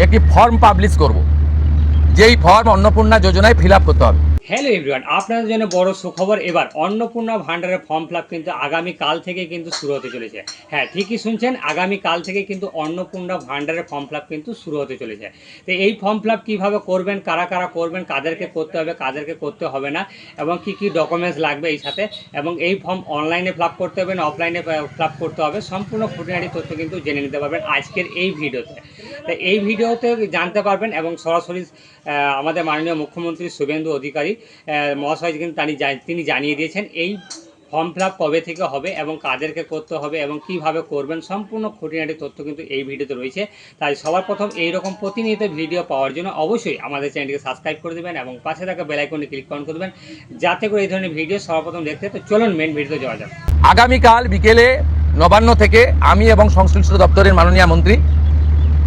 একটি form publish করব, যেই ফর্ম অন্নপূর্ণা যোজনায় ফিল আপ করতে হবে। হ্যালো এভরিওয়ান, আপনাদের জন্য বড় সুখবর। এবার অন্নপূর্ণা ভান্ডারের ফর্ম ফিল আপ কিন্তু আগামীকাল থেকে কিন্তু শুরু হতে চলেছে। হ্যাঁ, ঠিকই শুনছেন, আগামীকাল থেকে কিন্তু অন্নপূর্ণা ভান্ডারের ফর্ম ফিল আপ কিন্তু শুরু হতে চলেছে। তো এই ফর্ম ফিল আপ কীভাবে করবেন, কারা কারা করবেন, কাদেরকে করতে হবে, কাদেরকে করতে হবে না, এবং কী কী ডকুমেন্টস লাগবে এই সাথে, এবং এই ফর্ম অনলাইনে ফিল আপ করতে হবে না অফলাইনে ফিল আপ করতে হবে, সম্পূর্ণ খুঁটিনাটি তথ্য কিন্তু জেনে নিতে পারবেন আজকের এই ভিডিওতে। তো এই ভিডিওতে জানতে পারবেন, এবং সরাসরি আমাদের মাননীয় মুখ্যমন্ত্রী শুভেন্দু অধিকারী মহাশয় কিন্তু তিনি জানিয়ে দিয়েছেন এই ফর্ম ফিল আপ কবে থেকে হবে এবং কাদেরকে করতে হবে এবং কিভাবে করবেন, সম্পূর্ণ খুঁটিনাটি তথ্য কিন্তু এই ভিডিওতে রয়েছে। তাই সবার প্রথম এইরকম প্রতিনিয়ত ভিডিও পাওয়ার জন্য অবশ্যই আমাদের চ্যানেলটিকে সাবস্ক্রাইব করে দেবেন এবং পাশে থাকা বেল আইকনে ক্লিক করে দেবেন, যাতে করে এই ধরনের ভিডিও সবার প্রথম দেখতে। তো চলুন মেন ভিডিওতে যাওয়া যাক। আগামীকাল বিকেলে নবান্ন থেকে আমি এবং সংশ্লিষ্ট দপ্তরের মাননীয় মন্ত্রী,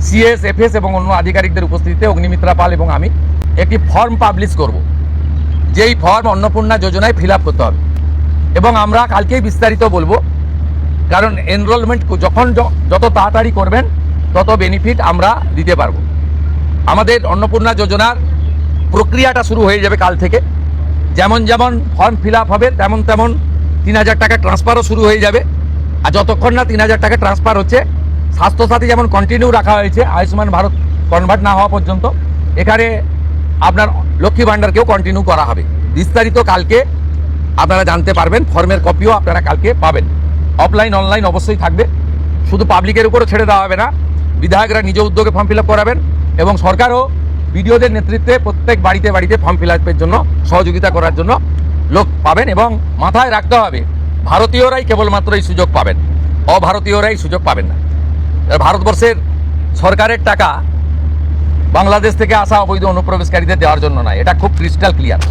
সিএস, এফএস এবং অন্য আধিকারিকদের উপস্থিতিতে অগ্নিমিত্রা পাল এবং আমি একটি ফর্ম পাবলিশ করব, যেই ফর্ম অন্নপূর্ণা যোজনায় ফিল আপ করতে হবে। এবং আমরা কালকেই বিস্তারিত বলবো, কারণ এনরোলমেন্ট যত তাড়াতাড়ি করবেন তত বেনিফিট আমরা দিতে পারবো। আমাদের অন্নপূর্ণা যোজনার প্রক্রিয়াটা শুরু হয়ে যাবে কাল থেকে। যেমন যেমন ফর্ম ফিল আপ হবে তেমন তেমন ৩,০০০ টাকা ট্রান্সফারও শুরু হয়ে যাবে। আর যতক্ষণ না ৩,০০০ টাকা ট্রান্সফার হচ্ছে, স্বাস্থ্যসাথী যেমন কন্টিনিউ রাখা হয়েছে আয়ুষ্মান ভারত কনভার্ট না হওয়া পর্যন্ত, এখানে আপনার লক্ষ্মী ভাণ্ডারকেও কন্টিনিউ করা হবে। বিস্তারিত কালকে আপনারা জানতে পারবেন, ফর্মের কপিও আপনারা কালকে পাবেন। অফলাইন অনলাইন অবশ্যই থাকবে, শুধু পাবলিকের উপরে ছেড়ে দেওয়া হবে না। বিধায়করা নিজ উদ্যোগে ফর্ম ফিল আপ করাবেন এবং সরকারও বিডিওদের নেতৃত্বে প্রত্যেক বাড়িতে বাড়িতে ফর্ম ফিল আপের জন্য সহযোগিতা করার জন্য লোক পাবেন। এবং মাথায় রাখতে হবে, ভারতীয়রাই কেবলমাত্র এই সুযোগ পাবেন, অভারতীয়রাই সুযোগ পাবেন না। ভারতবর্ষের সরকারের টাকা বাংলাদেশ থেকে আসা অবৈধ অনুপ্রবেশকারীদের দেওয়ার জন্য নয়, এটা খুব ক্রিস্টাল ক্লিয়ার।